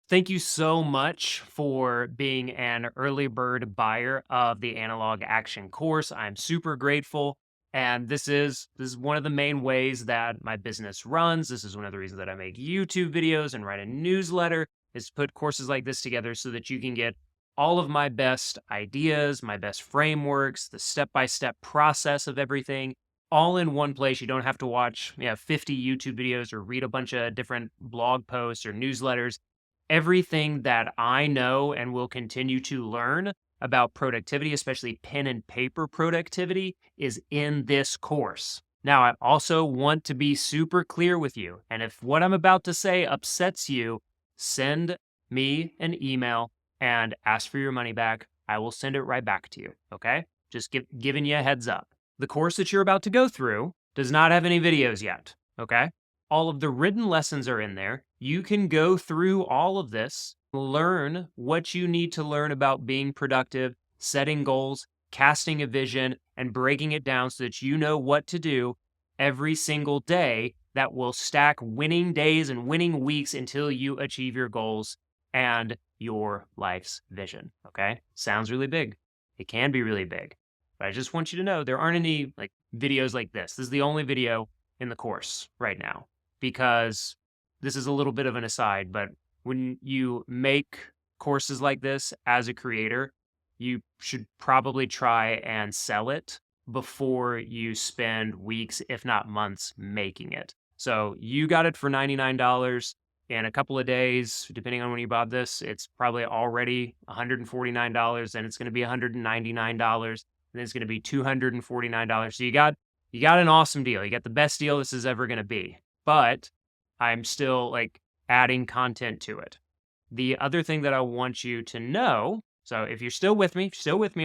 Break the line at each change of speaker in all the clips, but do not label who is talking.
Thank you so much for being an early bird buyer of the Analog Action course. I'm super grateful. And this is one of the main ways that my business runs. This is one of the reasons that I make YouTube videos and write a newsletter is to put courses like this together so that you can get all of my best ideas, my best frameworks, the step-by-step process of everything all in one place. You don't have to watch 50 YouTube videos or read a bunch of different blog posts or newsletters. Everything that I know and will continue to learn about productivity, especially pen and paper productivity, is in this course. Now, I also want to be super clear with you. And if what I'm about to say upsets you, send me an email and ask for your money back. I will send it right back to you. Okay. Just giving you a heads up. The course that you're about to go through does not have any videos yet. Okay. All of the written lessons are in there. You can go through all of this, learn what you need to learn about being productive, setting goals, casting a vision, and breaking it down so that you know what to do every single day that will stack winning days and winning weeks until you achieve your goals and your life's vision. Okay. Sounds really big. It can be really big. But I just want you to know there aren't any like videos like this. This is the only video in the course right now because this is a little bit of an aside, but when you make courses like this as a creator, you should probably try and sell it before you spend weeks, if not months, making it. So you got it for $99 in a couple of days, depending on when you bought this. It's probably already $149, and it's going to be $199, and then it's going to be $249. So you got an awesome deal. You got the best deal this is ever going to be. But I'm still like adding content to it. The other thing that I want you to know, so if you're still with me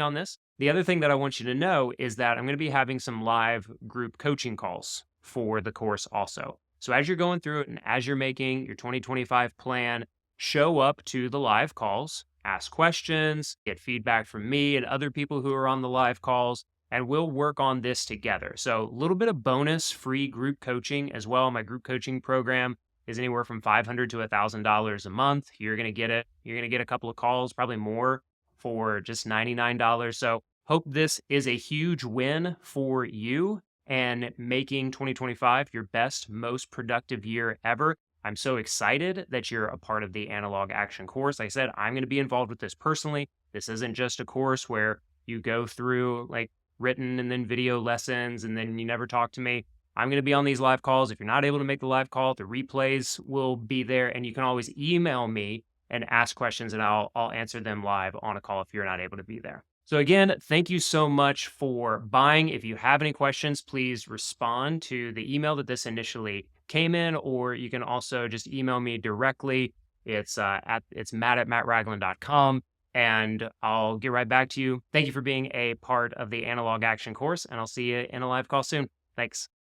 on this, the other thing that I want you to know is that I'm going to be having some live group coaching calls for the course also. So as you're going through it and as you're making your 2025 plan, show up to the live calls, ask questions, get feedback from me and other people who are on the live calls, and we'll work on this together. So a little bit of bonus free group coaching as well. My group coaching program is anywhere from $500 to $1,000 a month. You're going to get it. You're going to get a couple of calls, probably more for just $99. So hope this is a huge win for you and making 2025 your best, most productive year ever. I'm so excited that you're a part of the Analog Action course. Like I said, I'm going to be involved with this personally. This isn't just a course where you go through like written and then video lessons and then you never talk to me. I'm going to be on these live calls. If you're not able to make the live call, the replays will be there, and you can always email me and ask questions, and I'll answer them live on a call if you're not able to be there. So again, thank you so much for buying. If you have any questions, please respond to the email that this initially came in, or you can also just email me directly. It's matt@mattragland.com, and I'll get right back to you. Thank you for being a part of the Analog Action course, and I'll see you in a live call soon. Thanks.